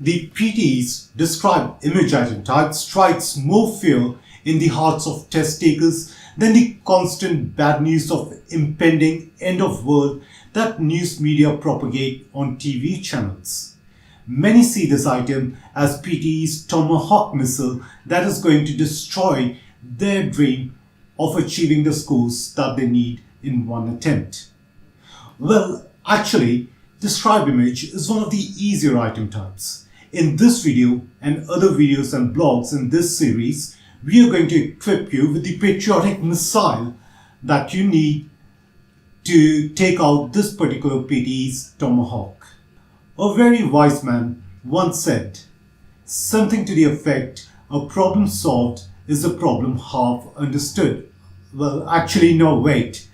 The PTE's described image item type strikes more fear in the hearts of test takers than the constant bad news of impending end of world that news media propagate on TV channels. Many see this item as PTE's Tomahawk missile that is going to destroy their dream of achieving the scores that they need in one attempt. Well, actually, describe image is one of the easier item types. In this video and other videos and blogs in this series, we are going to equip you with the patriotic missile that you need to take out this particular PTE's Tomahawk. A very wise man once said something to the effect, a problem solved is a problem half understood. Well, actually, no, wait.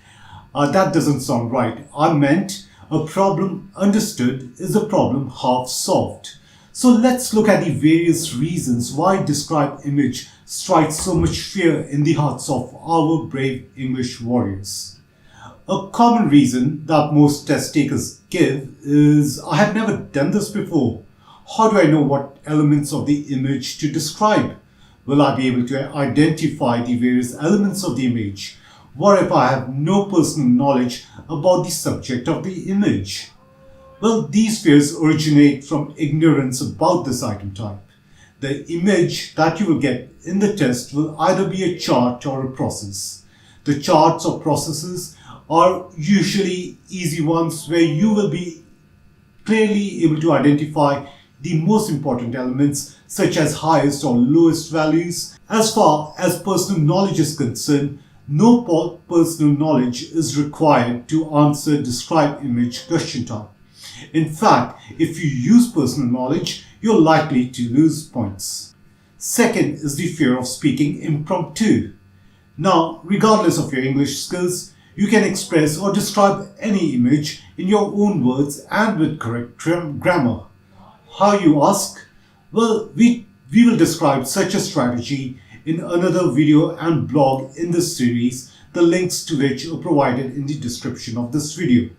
That doesn't sound right. I meant a problem understood is a problem half solved. So let's look at the various reasons why described image strikes so much fear in the hearts of our brave English warriors. A common reason that most test takers give is, I have never done this before. How do I know what elements of the image to describe? Will I be able to identify the various elements of the image? What if I have no personal knowledge about the subject of the image? Well, these fears originate from ignorance about this item type. The image that you will get in the test will either be a chart or a process. The charts or processes are usually easy ones where you will be clearly able to identify the most important elements such as highest or lowest values. As far as personal knowledge is concerned, no personal knowledge is required to answer describe image question type. In fact, if you use personal knowledge, you're likely to lose points. Second is the fear of speaking impromptu. Now, regardless of your English skills, you can express or describe any image in your own words and with correct grammar. How, you ask? Well, we will describe such a strategy in another video and blog in this series, the links to which are provided in the description of this video.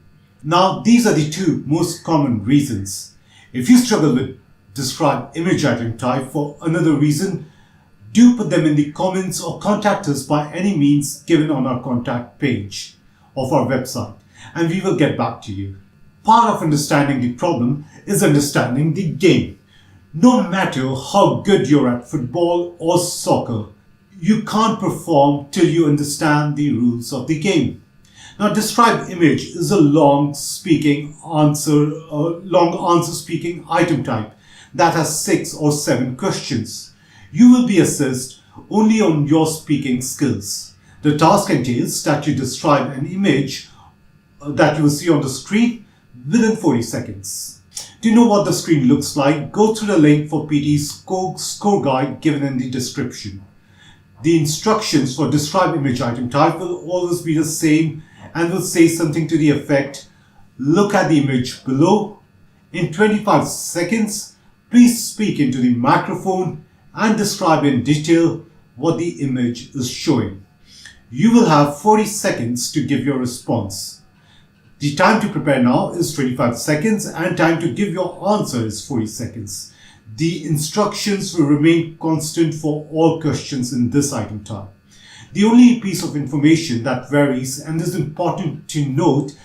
Now, these are the two most common reasons. If you struggle with describe image item type for another reason, do put them in the comments or contact us by any means given on our contact page of our website, and we will get back to you. Part of understanding the problem is understanding the game. No matter how good you're at football or soccer, you can't perform till you understand the rules of the game. Now, describe image is a long answer speaking item type that has 6 or 7 questions. You will be assessed only on your speaking skills. The task entails that you describe an image that you will see on the screen within 40 seconds. To know what the screen looks like, go to the link for PTE's score guide given in the description. The instructions for describe image item type will always be the same and will say something to the effect, look at the image below. In 25 seconds, please speak into the microphone and describe in detail what the image is showing. You will have 40 seconds to give your response. The time to prepare now is 25 seconds and time to give your answer is 40 seconds. The instructions will remain constant for all questions in this item type. The only piece of information that varies and is important to note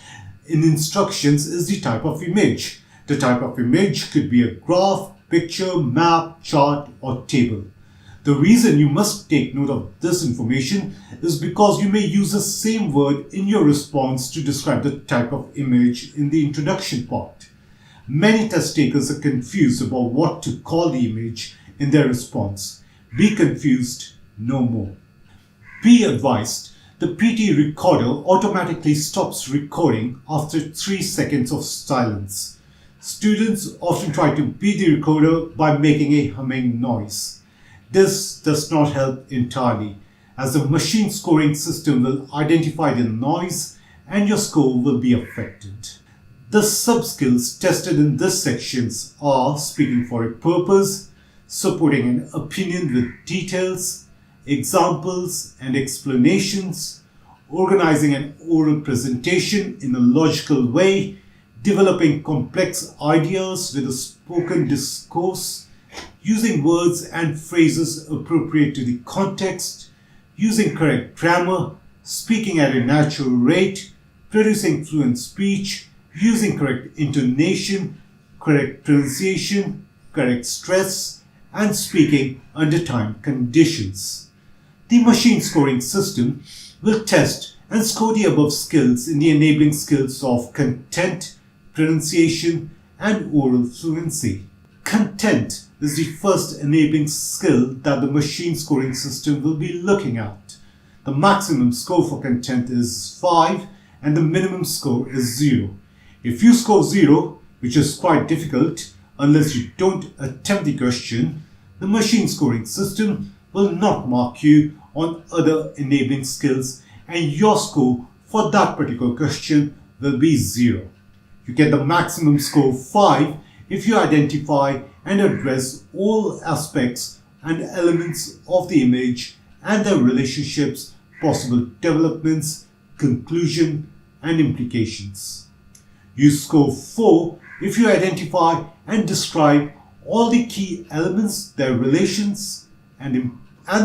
in instructions is the type of image. The type of image could be a graph, picture, map, chart, or table. The reason you must take note of this information is because you may use the same word in your response to describe the type of image in the introduction part. Many test takers are confused about what to call the image in their response. Be confused no more. Be advised, the PTE recorder automatically stops recording after 3 seconds of silence. Students often try to beat the recorder by making a humming noise. This does not help entirely, as the machine scoring system will identify the noise and your score will be affected. The subskills tested in this section are speaking for a purpose, supporting an opinion with details, examples and explanations, organizing an oral presentation in a logical way, developing complex ideas with a spoken discourse, using words and phrases appropriate to the context, using correct grammar, speaking at a natural rate, producing fluent speech, using correct intonation, correct pronunciation, correct stress, and speaking under time conditions. The machine scoring system will test and score the above skills in the enabling skills of content, pronunciation, and oral fluency. Content is the first enabling skill that the machine scoring system will be looking at. The maximum score for content is 5 and the minimum score is 0. If you score 0, which is quite difficult unless you don't attempt the question, the machine scoring system will not mark you on other enabling skills and your score for that particular question will be 0. You get the maximum score 5 if you identify and address all aspects and elements of the image and their relationships, possible developments, conclusion, and implications. You score 4 if you identify and describe all the key elements, their relations, and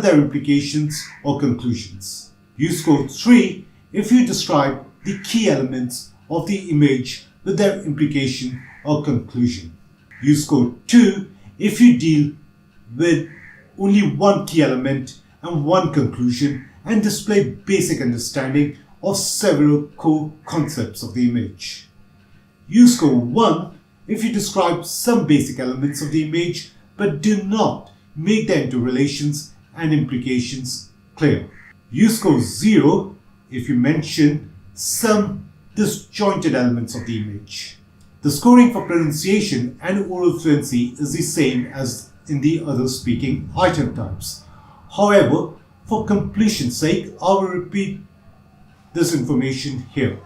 their implications or conclusions. You score 3 if you describe the key elements of the image with their implication or conclusion. You score 2 if you deal with only one key element and one conclusion and display basic understanding of several core concepts of the image. You score 1 if you describe some basic elements of the image but do not make their interrelations and implications clear. You score 0 if you mention some disjointed elements of the image. The scoring for pronunciation and oral fluency is the same as in the other speaking item types. However, for completion's sake, I will repeat this information here.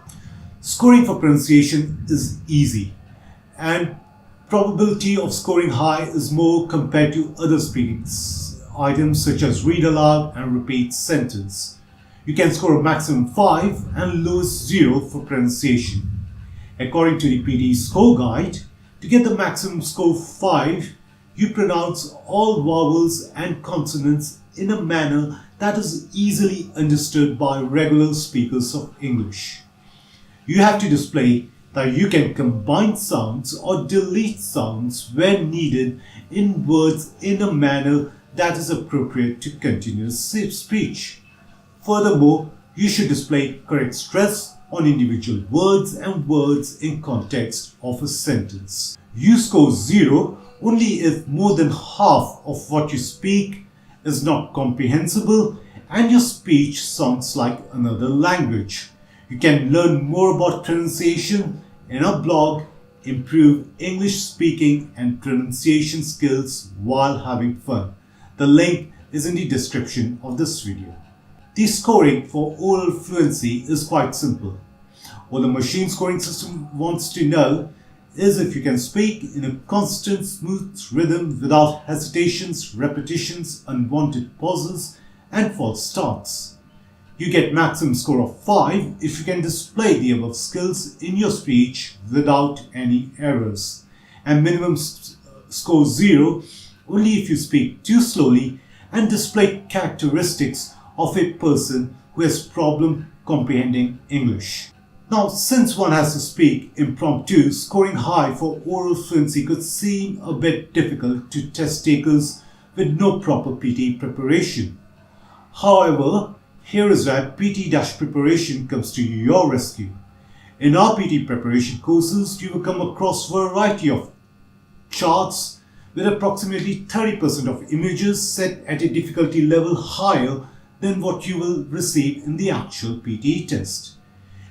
Scoring for pronunciation is easy and probability of scoring high is more compared to other speaking items such as read aloud and repeat sentence. You can score a maximum 5 and lowest 0 for pronunciation. According to the PTE score guide, to get the maximum score 5, you pronounce all vowels and consonants in a manner that is easily understood by regular speakers of English. You have to display that you can combine sounds or delete sounds when needed in words in a manner that is appropriate to continuous speech. Furthermore, you should display correct stress on individual words and words in context of a sentence. You score 0 only if more than half of what you speak is not comprehensible and your speech sounds like another language. You can learn more about pronunciation in our blog, Improve English Speaking and Pronunciation Skills while having fun. The link is in the description of this video. The scoring for oral fluency is quite simple. What the machine scoring system wants to know is if you can speak in a constant, smooth rhythm without hesitations, repetitions, unwanted pauses, and false starts. You get maximum score of 5 if you can display the above skills in your speech without any errors, and minimum score 0 only if you speak too slowly and display characteristics of a person who has problem comprehending English. Now, since one has to speak impromptu, scoring high for oral fluency could seem a bit difficult to test takers with no proper PTE preparation. However, here is where PTE-preparation comes to your rescue. In our PTE preparation courses, you will come across a variety of charts with approximately 30% of images set at a difficulty level higher than what you will receive in the actual PTE test.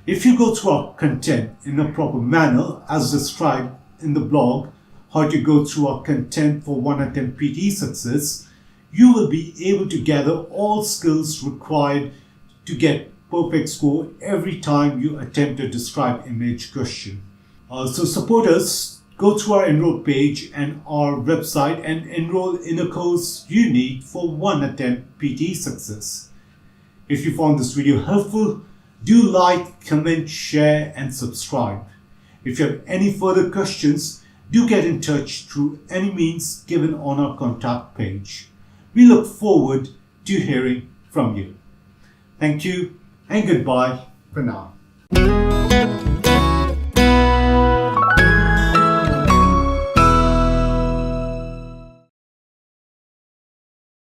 If you go through our content in a proper manner as described in the blog, How to Go Through Our Content for 1 Attempt PTE Success, you will be able to gather all skills required to get perfect score every time you attempt a describe image question. So support us. Go to our enroll page and our website and enroll in a course you need for 1 attempt PTE success. If you found this video helpful, do like, comment, share and subscribe. If you have any further questions, do get in touch through any means given on our contact page. We look forward to hearing from you. Thank you and goodbye for now.